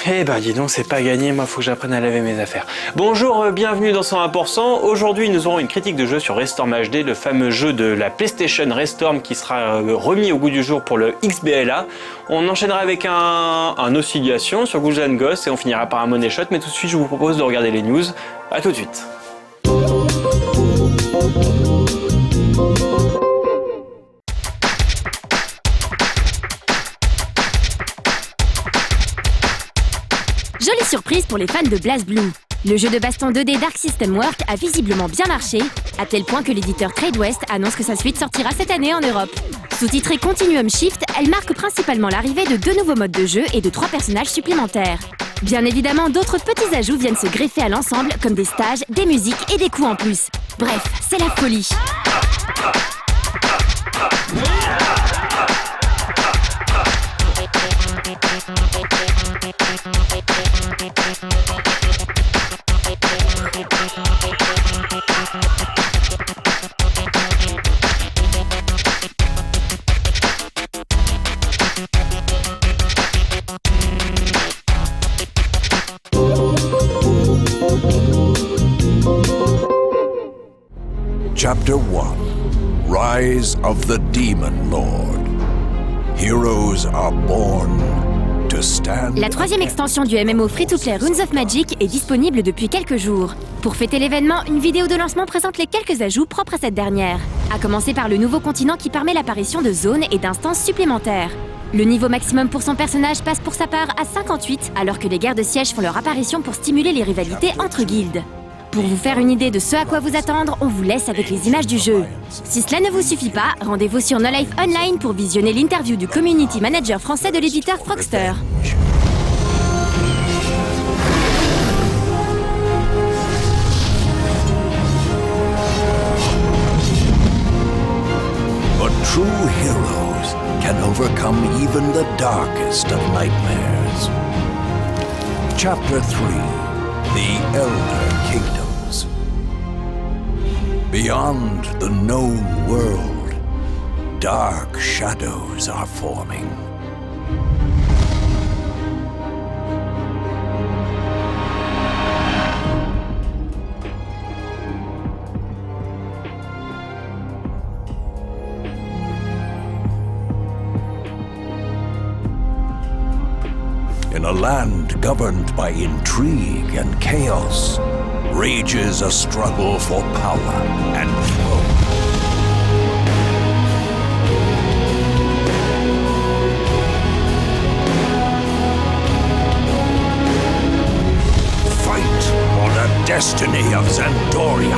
Eh ben dis donc, c'est pas gagné, moi faut que j'apprenne à laver mes affaires. Bonjour, bienvenue dans 101%. Aujourd'hui nous aurons une critique de jeu sur Restorm HD, le fameux jeu de la PlayStation Restorm qui sera remis au goût du jour pour le XBLA. On enchaînera avec un oscillation sur Ghouls and Ghosts et on finira par un money shot, mais tout de suite je vous propose de regarder les news. A tout de suite. Jolie surprise pour les fans de BlazBlue. Le jeu de baston 2D Dark System Works a visiblement bien marché, à tel point que l'éditeur Tradewest annonce que sa suite sortira cette année en Europe. Sous-titrée Continuum Shift, elle marque principalement l'arrivée de 2 nouveaux modes de jeu et de 3 personnages supplémentaires. Bien évidemment, d'autres petits ajouts viennent se greffer à l'ensemble, comme des stages, des musiques et des coups en plus. Bref, c'est la folie. Chapter 1. Rise of the Demon Lord. Heroes are born to stand... La 3e extension du MMO free-to-play Runes of Magic est disponible depuis quelques jours. Pour fêter l'événement, une vidéo de lancement présente les quelques ajouts propres à cette dernière. À commencer par le nouveau continent qui permet l'apparition de zones et d'instances supplémentaires. Le niveau maximum pour son personnage passe pour sa part à 58, alors que les guerres de siège font leur apparition pour stimuler les rivalités entre guildes. Pour vous faire une idée de ce à quoi vous attendre, on vous laisse avec les images du jeu. Si cela ne vous suffit pas, rendez-vous sur No Life Online pour visionner l'interview du community manager français de l'éditeur Frogster. But true heroes can overcome even the darkest of nightmares. Chapter 3. The Elder Kingdoms. Beyond the known world, dark shadows are forming. In a land governed by intrigue and chaos, rages a struggle for power and throne. Fight for the destiny of Xandoria.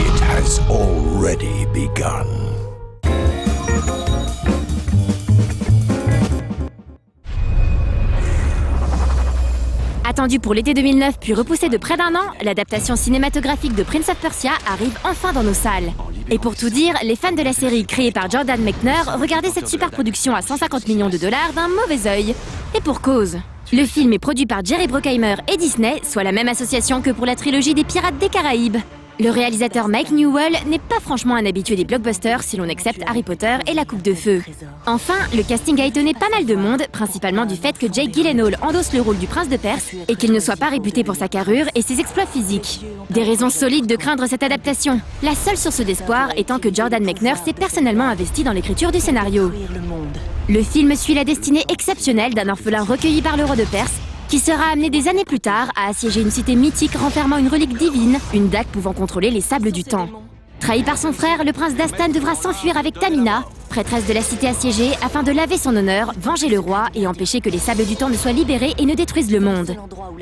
It has already begun. Attendue pour l'été 2009 puis repoussée de près d'1 an, l'adaptation cinématographique de Prince of Persia arrive enfin dans nos salles. Et pour tout dire, les fans de la série créée par Jordan Mechner regardaient cette superproduction à 150 millions de dollars d'un mauvais œil. Et pour cause. Le film est produit par Jerry Bruckheimer et Disney, soit la même association que pour la trilogie des Pirates des Caraïbes. Le réalisateur Mike Newell n'est pas franchement un habitué des blockbusters si l'on accepte Harry Potter et la Coupe de Feu. Enfin, le casting a étonné pas mal de monde, principalement du fait que Jake Gyllenhaal endosse le rôle du prince de Perse et qu'il ne soit pas réputé pour sa carrure et ses exploits physiques. Des raisons solides de craindre cette adaptation, la seule source d'espoir étant que Jordan Mechner s'est personnellement investi dans l'écriture du scénario. Le film suit la destinée exceptionnelle d'un orphelin recueilli par le roi de Perse qui sera amené des années plus tard à assiéger une cité mythique renfermant une relique divine, une dague pouvant contrôler les sables du temps. Trahi par son frère, le prince d'Astan devra s'enfuir avec Tamina, prêtresse de la cité assiégée, afin de laver son honneur, venger le roi et empêcher que les sables du temps ne soient libérés et ne détruisent le monde.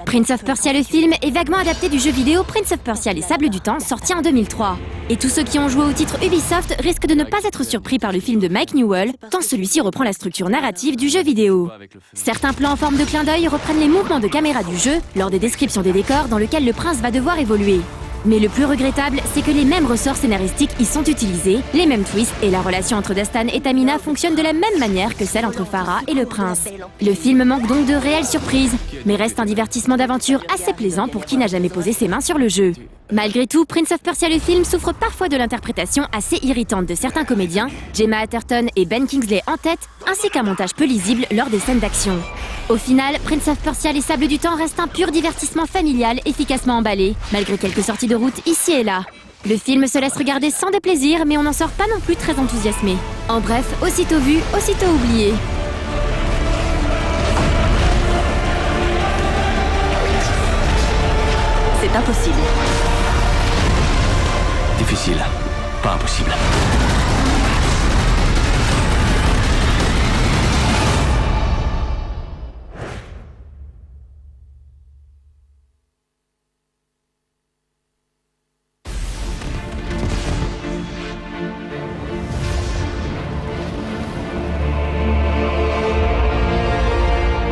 Prince of Persia le film est vaguement adapté du jeu vidéo Prince of Persia les sables du temps, sorti en 2003. Et tous ceux qui ont joué au titre Ubisoft risquent de ne pas être surpris par le film de Mike Newell, tant celui-ci reprend la structure narrative du jeu vidéo. Certains plans en forme de clin d'œil reprennent les mouvements de caméra du jeu lors des descriptions des décors dans lesquels le prince va devoir évoluer. Mais le plus regrettable, c'est que les mêmes ressorts scénaristiques y sont utilisés, les mêmes twists, et la relation entre Dastan et Tamina fonctionne de la même manière que celle entre Farah et le prince. Le film manque donc de réelles surprises, mais reste un divertissement d'aventure assez plaisant pour qui n'a jamais posé ses mains sur le jeu. Malgré tout, Prince of Persia le film souffre parfois de l'interprétation assez irritante de certains comédiens, Gemma Arterton et Ben Kingsley en tête, ainsi qu'un montage peu lisible lors des scènes d'action. Au final, Prince of Persia Les Sables du Temps reste un pur divertissement familial efficacement emballé, malgré quelques sorties de route ici et là. Le film se laisse regarder sans déplaisir, mais on n'en sort pas non plus très enthousiasmé. En bref, aussitôt vu, aussitôt oublié. C'est impossible. Difficile, pas impossible.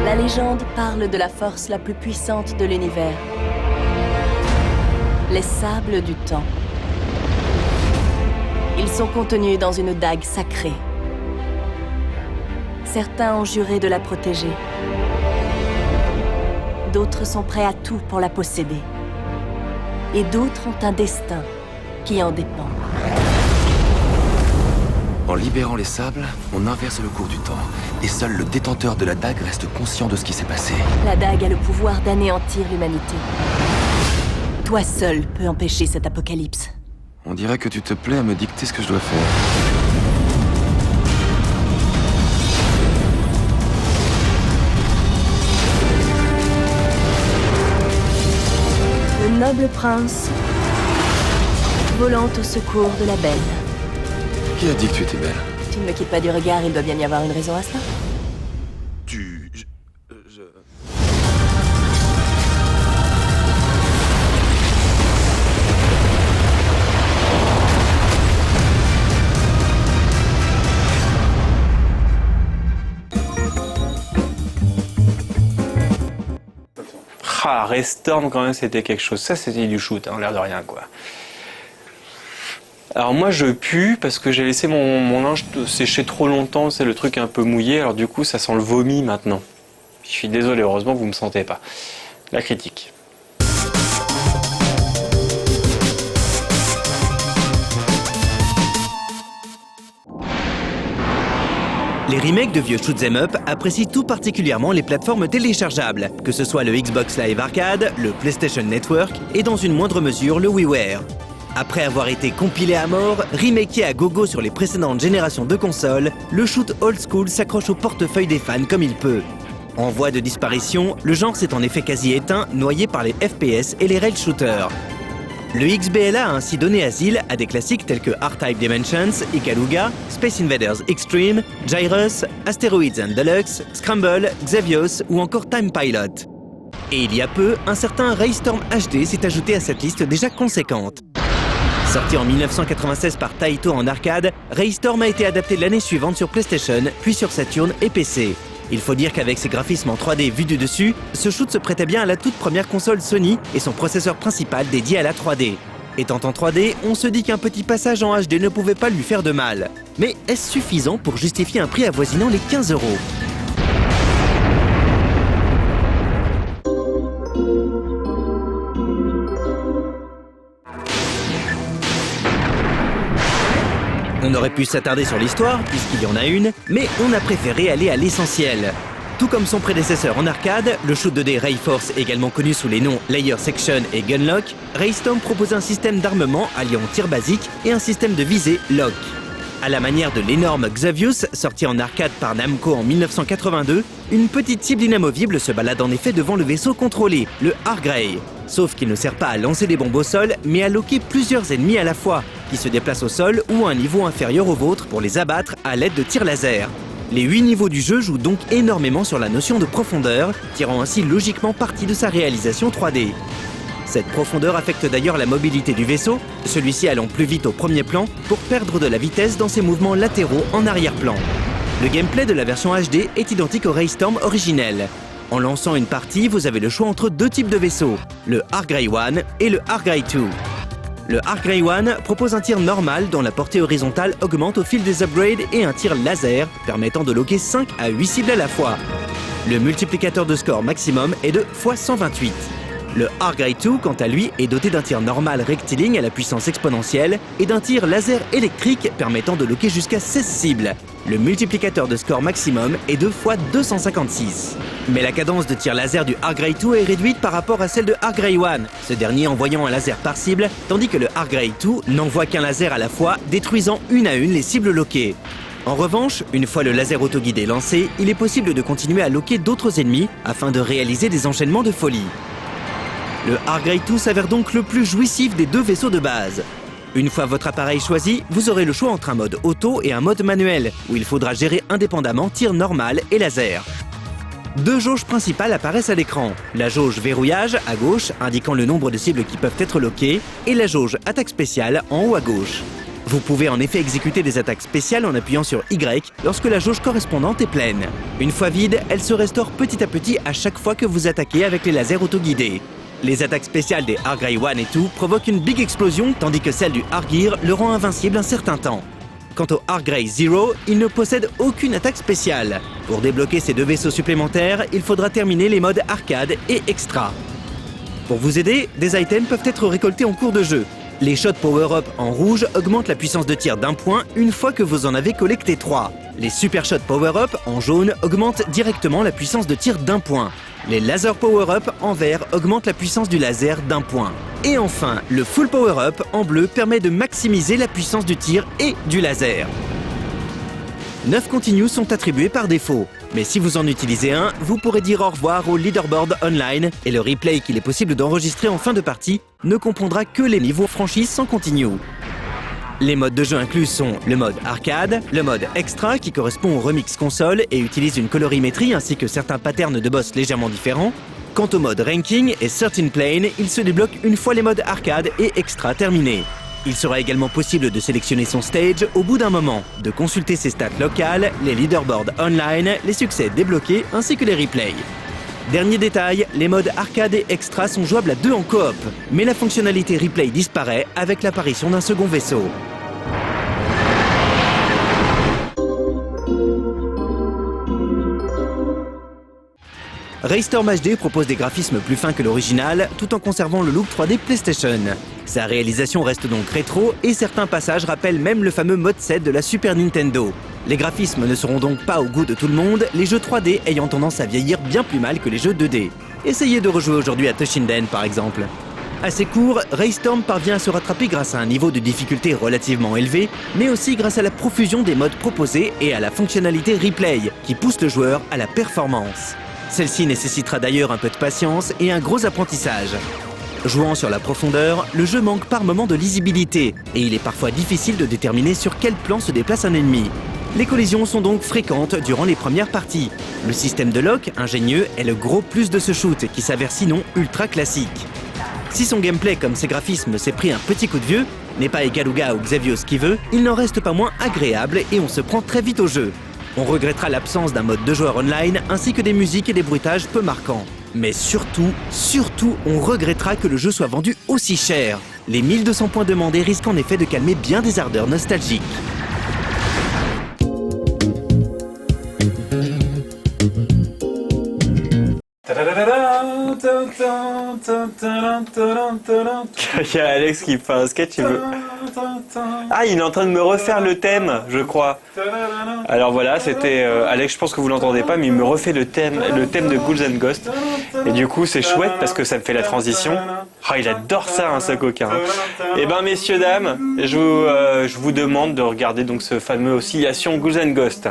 La légende parle de la force la plus puissante de l'univers. Les sables du temps. Ils sont contenus dans une dague sacrée. Certains ont juré de la protéger. D'autres sont prêts à tout pour la posséder. Et d'autres ont un destin qui en dépend. En libérant les sables, on inverse le cours du temps. Et seul le détenteur de la dague reste conscient de ce qui s'est passé. La dague a le pouvoir d'anéantir l'humanité. Toi seul peux empêcher cet apocalypse. On dirait que tu te plais à me dicter ce que je dois faire. Le noble prince volant au secours de la belle. Qui a dit que tu étais belle? Tu ne me quittes pas du regard, il doit bien y avoir une raison à cela. Ah, Restorm quand même c'était quelque chose, ça c'était du shoot, hein, l'air de rien quoi. Alors moi je pue parce que j'ai laissé mon linge sécher trop longtemps, c'est le truc un peu mouillé, alors du coup ça sent le vomi maintenant. Je suis désolé, heureusement vous me sentez pas. La critique. Les remakes de vieux shoot'em up apprécient tout particulièrement les plateformes téléchargeables, que ce soit le Xbox Live Arcade, le PlayStation Network et dans une moindre mesure le WiiWare. Après avoir été compilé à mort, remaké à gogo sur les précédentes générations de consoles, le shoot old school s'accroche au portefeuille des fans comme il peut. En voie de disparition, le genre s'est en effet quasi éteint, noyé par les FPS et les rail shooters. Le XBLA a ainsi donné asile à des classiques tels que R-Type Dimensions, Ikaruga, Space Invaders Extreme, Gyruss, Asteroids and Deluxe, Scramble, Xavios ou encore Time Pilot. Et il y a peu, un certain Raystorm HD s'est ajouté à cette liste déjà conséquente. Sorti en 1996 par Taito en arcade, Raystorm a été adapté l'année suivante sur PlayStation, puis sur Saturn et PC. Il faut dire qu'avec ses graphismes en 3D vus du dessus, ce shoot se prêtait bien à la toute première console Sony et son processeur principal dédié à la 3D. Étant en 3D, on se dit qu'un petit passage en HD ne pouvait pas lui faire de mal. Mais est-ce suffisant pour justifier un prix avoisinant les 15 €? On aurait pu s'attarder sur l'histoire, puisqu'il y en a une, mais on a préféré aller à l'essentiel. Tout comme son prédécesseur en arcade, le shoot 2D Rayforce, également connu sous les noms Layer Section et Gunlock, Raystorm propose un système d'armement alliant tir basique et un système de visée Lock. À la manière de l'énorme Xavios, sorti en arcade par Namco en 1982, une petite cible inamovible se balade en effet devant le vaisseau contrôlé, le Argrey. Sauf qu'il ne sert pas à lancer des bombes au sol, mais à loquer plusieurs ennemis à la fois, qui se déplacent au sol ou à un niveau inférieur au vôtre pour les abattre à l'aide de tirs laser. Les 8 niveaux du jeu jouent donc énormément sur la notion de profondeur, tirant ainsi logiquement parti de sa réalisation 3D. Cette profondeur affecte d'ailleurs la mobilité du vaisseau, celui-ci allant plus vite au premier plan pour perdre de la vitesse dans ses mouvements latéraux en arrière-plan. Le gameplay de la version HD est identique au Raystorm originel. En lançant une partie, vous avez le choix entre deux types de vaisseaux, le Argrey 1 et le Argrey 2. Le Arc Ray One propose un tir normal dont la portée horizontale augmente au fil des upgrades et un tir laser permettant de loquer 5 à 8 cibles à la fois. Le multiplicateur de score maximum est de x 128. Le Arc Ray 2, quant à lui, est doté d'un tir normal rectiligne à la puissance exponentielle et d'un tir laser électrique permettant de loquer jusqu'à 16 cibles. Le multiplicateur de score maximum est de x 256. Mais la cadence de tir laser du Arc Ray 2 est réduite par rapport à celle de Arc Ray 1, ce dernier envoyant un laser par cible, tandis que le Arc Ray 2 n'envoie qu'un laser à la fois, détruisant une à une les cibles loquées. En revanche, une fois le laser autoguidé lancé, il est possible de continuer à loquer d'autres ennemis afin de réaliser des enchaînements de folie. Le Arc Ray 2 s'avère donc le plus jouissif des deux vaisseaux de base. Une fois votre appareil choisi, vous aurez le choix entre un mode auto et un mode manuel, où il faudra gérer indépendamment tir normal et laser. Deux jauges principales apparaissent à l'écran. La jauge verrouillage à gauche, indiquant le nombre de cibles qui peuvent être loquées, et la jauge attaque spéciale en haut à gauche. Vous pouvez en effet exécuter des attaques spéciales en appuyant sur Y lorsque la jauge correspondante est pleine. Une fois vide, elle se restaure petit à petit à chaque fois que vous attaquez avec les lasers autoguidés. Les attaques spéciales des Arc Ray 1 et 2 provoquent une big explosion, tandis que celle du Arc Gear le rend invincible un certain temps. Quant au Arc Ray 0, il ne possède aucune attaque spéciale. Pour débloquer ces deux vaisseaux supplémentaires, il faudra terminer les modes arcade et extra. Pour vous aider, des items peuvent être récoltés en cours de jeu. Les Shot Power-Up en rouge augmentent la puissance de tir d'un point une fois que vous en avez collecté 3. Les Super Shot Power-Up en jaune augmentent directement la puissance de tir d'un point. Les Laser Power-Up en vert augmentent la puissance du laser d'un point. Et enfin, le Full Power-Up en bleu permet de maximiser la puissance du tir et du laser. 9 continues sont attribués par défaut. Mais si vous en utilisez un, vous pourrez dire au revoir au leaderboard online et le replay qu'il est possible d'enregistrer en fin de partie ne comprendra que les niveaux franchis sans continue. Les modes de jeu inclus sont le mode arcade, le mode extra qui correspond au remix console et utilise une colorimétrie ainsi que certains patterns de boss légèrement différents. Quant au mode ranking et 13 plane, il se débloque une fois les modes arcade et extra terminés. Il sera également possible de sélectionner son stage au bout d'un moment, de consulter ses stats locales, les leaderboards online, les succès débloqués ainsi que les replays. Dernier détail, les modes arcade et extra sont jouables à 2 en coop, mais la fonctionnalité replay disparaît avec l'apparition d'un second vaisseau. Raystorm HD propose des graphismes plus fins que l'original, tout en conservant le look 3D PlayStation. Sa réalisation reste donc rétro, et certains passages rappellent même le fameux mode 7 de la Super Nintendo. Les graphismes ne seront donc pas au goût de tout le monde, les jeux 3D ayant tendance à vieillir bien plus mal que les jeux 2D. Essayez de rejouer aujourd'hui à Toshinden par exemple. Assez court, Raystorm parvient à se rattraper grâce à un niveau de difficulté relativement élevé, mais aussi grâce à la profusion des modes proposés et à la fonctionnalité replay, qui pousse le joueur à la performance. Celle-ci nécessitera d'ailleurs un peu de patience et un gros apprentissage. Jouant sur la profondeur, le jeu manque par moments de lisibilité, et il est parfois difficile de déterminer sur quel plan se déplace un ennemi. Les collisions sont donc fréquentes durant les premières parties. Le système de lock, ingénieux, est le gros plus de ce shoot, qui s'avère sinon ultra classique. Si son gameplay comme ses graphismes s'est pris un petit coup de vieux, n'est pas Ikaruga ou Xavios qui veut, il n'en reste pas moins agréable et on se prend très vite au jeu. On regrettera l'absence d'un mode de joueur online ainsi que des musiques et des bruitages peu marquants. Mais surtout, on regrettera que le jeu soit vendu aussi cher. Les 1200 points demandés risquent en effet de calmer bien des ardeurs nostalgiques. Il y a Alex qui fait un sketch, il veut... Ah, il est en train de me refaire le thème, je crois. Alors voilà, c'était Alex, je pense que vous l'entendez pas, mais il me refait le thème de Ghouls and Ghosts. Et du coup, c'est chouette parce que ça me fait la transition. Ah, il adore ça, hein, ce coquin. Eh ben, messieurs, dames, je vous demande de regarder donc ce fameux Oscillation Ghouls and Ghosts.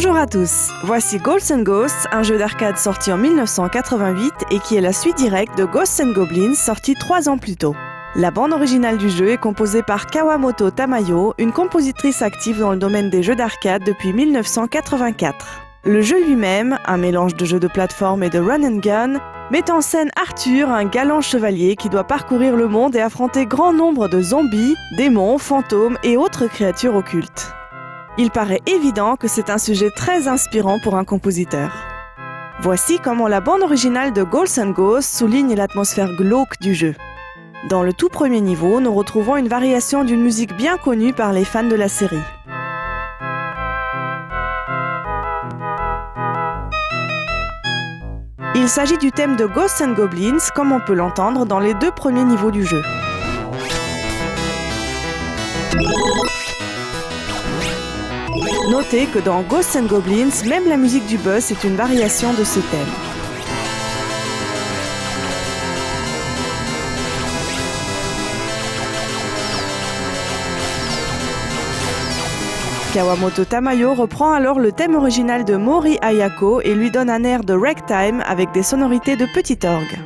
Bonjour à tous, voici Ghosts and Ghosts, un jeu d'arcade sorti en 1988 et qui est la suite directe de Ghosts and Goblins sorti 3 ans plus tôt. La bande originale du jeu est composée par Kawamoto Tamayo, une compositrice active dans le domaine des jeux d'arcade depuis 1984. Le jeu lui-même, un mélange de jeu de plateforme et de run and gun, met en scène Arthur, un galant chevalier qui doit parcourir le monde et affronter grand nombre de zombies, démons, fantômes et autres créatures occultes. Il paraît évident que c'est un sujet très inspirant pour un compositeur. Voici comment la bande originale de Ghosts and Ghosts souligne l'atmosphère glauque du jeu. Dans le tout premier niveau, nous retrouvons une variation d'une musique bien connue par les fans de la série. Il s'agit du thème de Ghosts and Goblins, comme on peut l'entendre dans les 2 premiers niveaux du jeu. Notez que dans Ghosts and Goblins, même la musique du boss est une variation de ce thème. Kawamoto Tamayo reprend alors le thème original de Mori Ayako et lui donne un air de ragtime avec des sonorités de petit orgue.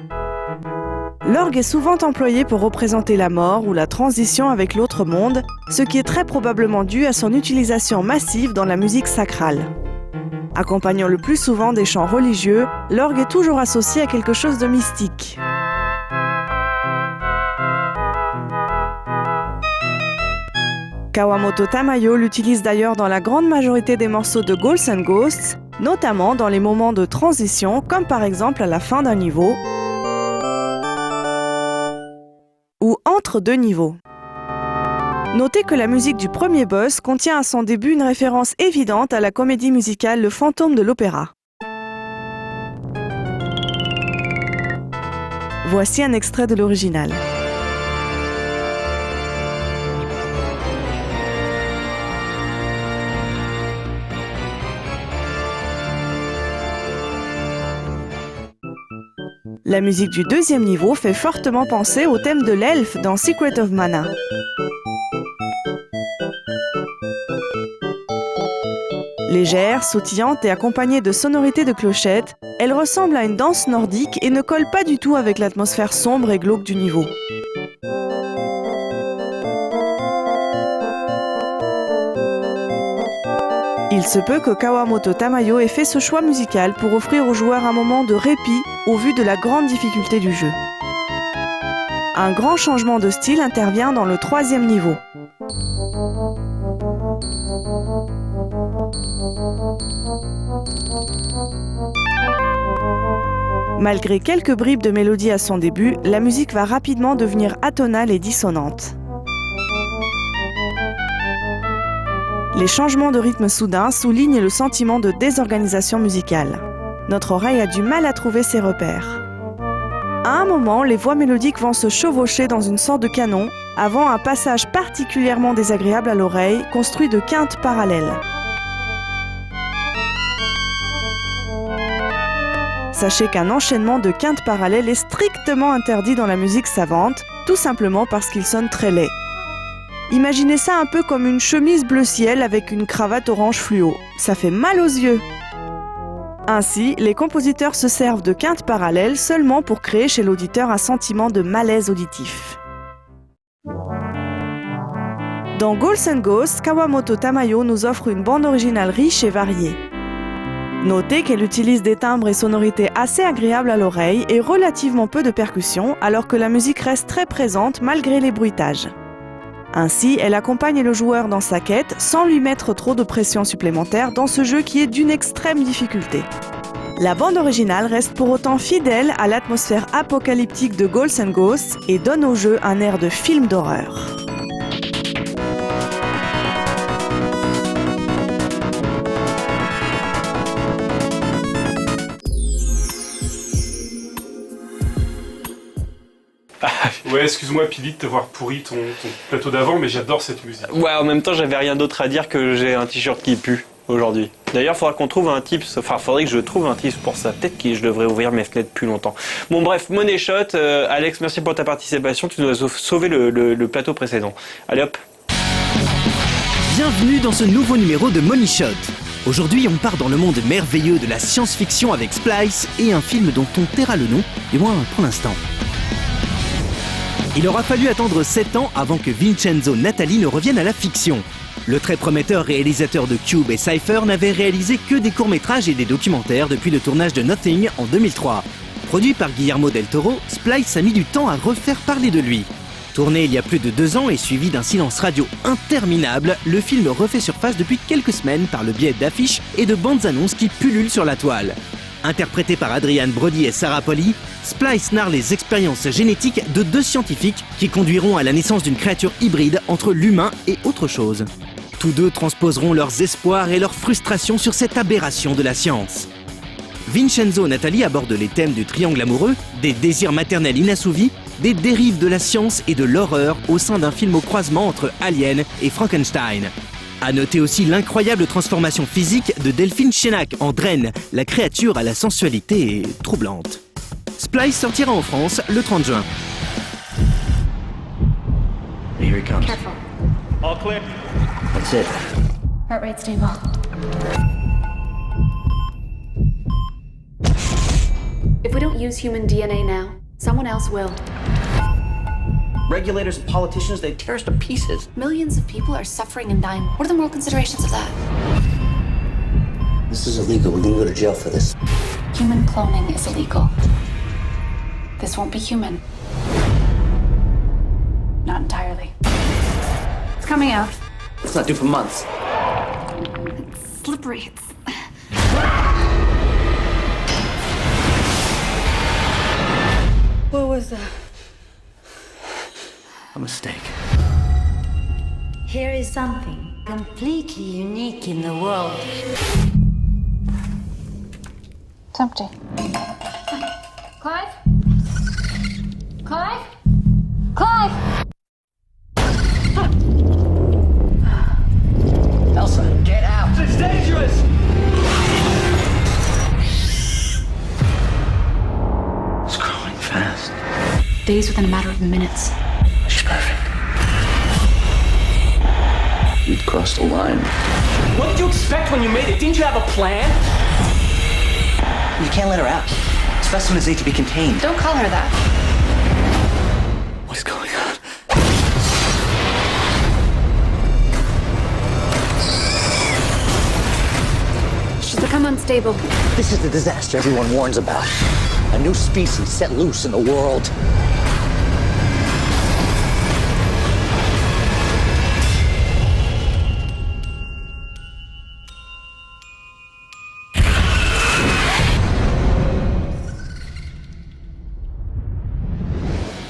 L'orgue est souvent employé pour représenter la mort ou la transition avec l'autre monde, ce qui est très probablement dû à son utilisation massive dans la musique sacrale. Accompagnant le plus souvent des chants religieux, l'orgue est toujours associé à quelque chose de mystique. Kawamoto Tamayo l'utilise d'ailleurs dans la grande majorité des morceaux de Ghosts and Ghosts, notamment dans les moments de transition, comme par exemple à la fin d'un niveau, ou entre 2 niveaux. Notez que la musique du premier boss contient à son début une référence évidente à la comédie musicale Le Fantôme de l'Opéra. Voici un extrait de l'original. La musique du deuxième niveau fait fortement penser au thème de l'elfe dans Secret of Mana. Légère, sautillante et accompagnée de sonorités de clochettes, elle ressemble à une danse nordique et ne colle pas du tout avec l'atmosphère sombre et glauque du niveau. Il se peut que Kawamoto Tamayo ait fait ce choix musical pour offrir aux joueurs un moment de répit au vu de la grande difficulté du jeu. Un grand changement de style intervient dans le 3e niveau. Malgré quelques bribes de mélodie à son début, la musique va rapidement devenir atonale et dissonante. Les changements de rythme soudains soulignent le sentiment de désorganisation musicale. Notre oreille a du mal à trouver ses repères. À un moment, les voix mélodiques vont se chevaucher dans une sorte de canon, avant un passage particulièrement désagréable à l'oreille, construit de quintes parallèles. Sachez qu'un enchaînement de quintes parallèles est strictement interdit dans la musique savante, tout simplement parce qu'il sonne très laid. Imaginez ça un peu comme une chemise bleu ciel avec une cravate orange fluo. Ça fait mal aux yeux. Ainsi, les compositeurs se servent de quintes parallèles seulement pour créer chez l'auditeur un sentiment de malaise auditif. Dans Ghosts and Ghosts, Kawamoto Tamayo nous offre une bande originale riche et variée. Notez qu'elle utilise des timbres et sonorités assez agréables à l'oreille et relativement peu de percussions, alors que la musique reste très présente malgré les bruitages. Ainsi, elle accompagne le joueur dans sa quête sans lui mettre trop de pression supplémentaire dans ce jeu qui est d'une extrême difficulté. La bande originale reste pour autant fidèle à l'atmosphère apocalyptique de Ghosts and Ghosts et donne au jeu un air de film d'horreur. Ouais, excuse-moi Pili de t'avoir pourri ton plateau d'avant, mais j'adore cette musique. Ouais, en même temps, j'avais rien d'autre à dire que j'ai un t-shirt qui pue aujourd'hui. D'ailleurs, il faudra qu'on trouve un tips, faudrait que je trouve un tips pour ça. Peut-être que je devrais ouvrir mes fenêtres plus longtemps. Bon, bref, Money Shot. Alex, merci pour ta participation. Tu nous as sauvé le plateau précédent. Allez hop. Bienvenue dans ce nouveau numéro de Money Shot. Aujourd'hui, on part dans le monde merveilleux de la science-fiction avec Splice et un film dont on taira le nom, du moins pour l'instant. Il aura fallu attendre 7 ans avant que Vincenzo Natali ne revienne à la fiction. Le très prometteur réalisateur de Cube et Cypher n'avait réalisé que des courts-métrages et des documentaires depuis le tournage de Nothing en 2003. Produit par Guillermo del Toro, Splice a mis du temps à refaire parler de lui. Tourné il y a plus de 2 ans et suivi d'un silence radio interminable, le film refait surface depuis quelques semaines par le biais d'affiches et de bandes annonces qui pullulent sur la toile. Interprété par Adrian Brody et Sarah Polley, Splice narre les expériences génétiques de 2 scientifiques qui conduiront à la naissance d'une créature hybride entre l'humain et autre chose. Tous 2 transposeront leurs espoirs et leurs frustrations sur cette aberration de la science. Vincenzo Natali aborde les thèmes du triangle amoureux, des désirs maternels inassouvis, des dérives de la science et de l'horreur au sein d'un film au croisement entre Alien et Frankenstein. À noter aussi l'incroyable transformation physique de Delphine Chenac en Draine, la créature à la sensualité troublante. Splice sortira en France le 30 juin. Here he comes. Careful. All clear. That's it. Heart rate stable. If we don't use human DNA now, someone else will. Regulators and politicians, they tear us to pieces. Millions of people are suffering and dying. What are the moral considerations of that? This is illegal. We're gonna go to jail for this. Human cloning is illegal. This won't be human. Not entirely. It's coming out. It's not due for months. It's slippery. What was that? A mistake. Here is something completely unique in the world. It's empty. Clive? Clive? Clive! Elsa, get out! It's dangerous! It's growing fast. Days within a matter of minutes. She's perfect. We'd crossed the line. What did you expect when you made it? Didn't you have a plan? You can't let her out. Specimens need to be contained. Don't call her that. What is going on? She's become unstable. This is the disaster everyone warns about. A new species set loose in the world.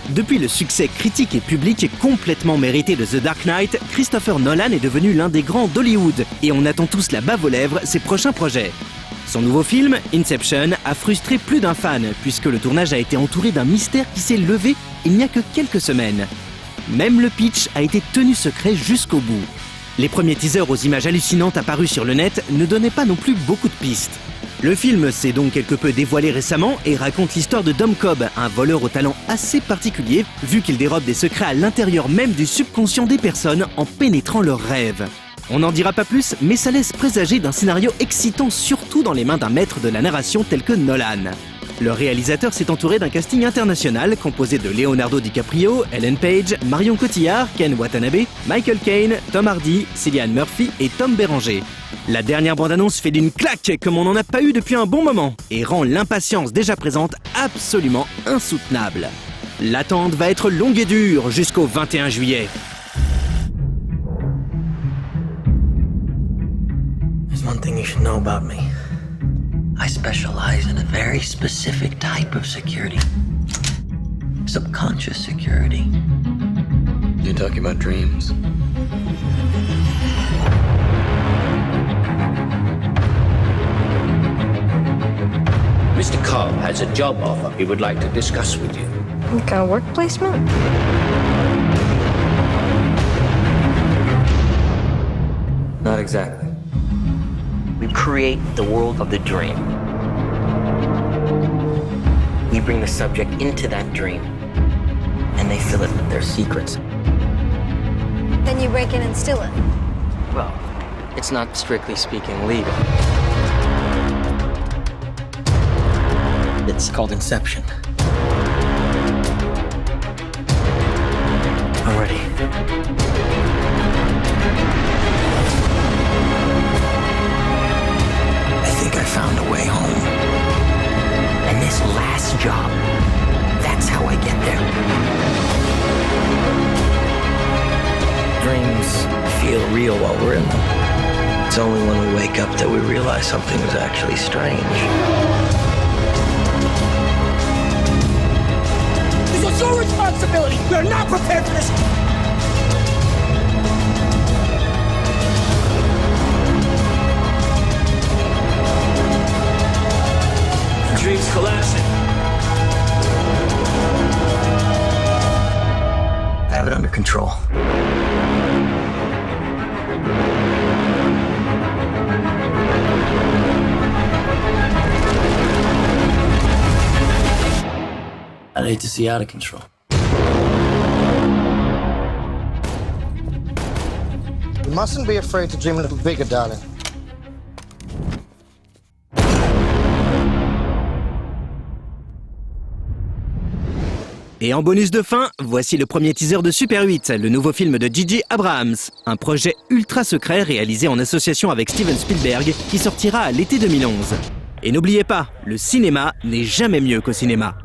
Depuis le succès critique et public complètement mérité de The Dark Knight, Christopher Nolan est devenu l'un des grands d'Hollywood et on attend tous la bave aux lèvres ses prochains projets. Son nouveau film, Inception, a frustré plus d'un fan puisque le tournage a été entouré d'un mystère qui s'est levé il n'y a que quelques semaines. Même le pitch a été tenu secret jusqu'au bout. Les premiers teasers aux images hallucinantes apparus sur le net ne donnaient pas non plus beaucoup de pistes. Le film s'est donc quelque peu dévoilé récemment et raconte l'histoire de Dom Cobb, un voleur au talent assez particulier, vu qu'il dérobe des secrets à l'intérieur même du subconscient des personnes en pénétrant leurs rêves. On n'en dira pas plus, mais ça laisse présager d'un scénario excitant, surtout dans les mains d'un maître de la narration tel que Nolan. Le réalisateur s'est entouré d'un casting international composé de Leonardo DiCaprio, Ellen Page, Marion Cotillard, Ken Watanabe, Michael Caine, Tom Hardy, Cillian Murphy et Tom Berenger. La dernière bande-annonce fait d'une claque comme on n'en a pas eu depuis un bon moment et rend l'impatience déjà présente absolument insoutenable. L'attente va être longue et dure jusqu'au 21 juillet. There's one thing you should know about me. I specialize in a very specific type of security. Subconscious security. You're talking about dreams. Mr. Cobb has a job offer he would like to discuss with you. What kind of work placement? Not exactly. We create the world of the dream. We bring the subject into that dream, and they fill it with their secrets. Then you break in and steal it. Well, It's not strictly speaking legal. It's called Inception. I'm ready. I think I found a way home. And this last job, that's how I get there. Dreams feel real while we're in them. It's only when we wake up that we realize something is actually strange. This was your responsibility! We are not prepared for this! The dream's collapsing. I have it under control. I'd hate to see out of control. You mustn't be afraid to dream a little bigger, darling. Et en bonus de fin, voici le premier teaser de Super 8, le nouveau film de J.J. Abrams. Un projet ultra secret réalisé en association avec Steven Spielberg qui sortira à l'été 2011. Et n'oubliez pas, le cinéma n'est jamais mieux qu'au cinéma.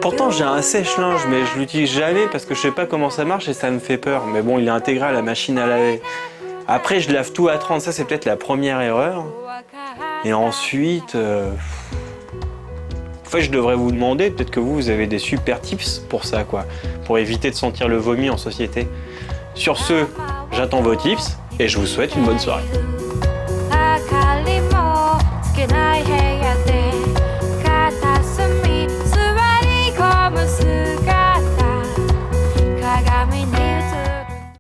Pourtant j'ai un sèche-linge mais je l'utilise jamais parce que je sais pas comment ça marche et ça me fait peur. Mais bon, il est intégré à la machine à laver. Après je lave tout à 30, ça c'est peut-être la première erreur. Et ensuite... En fait je devrais vous demander, peut-être que vous avez des super tips pour ça quoi. Pour éviter de sentir le vomi en société. Sur ce, j'attends vos tips et je vous souhaite une bonne soirée.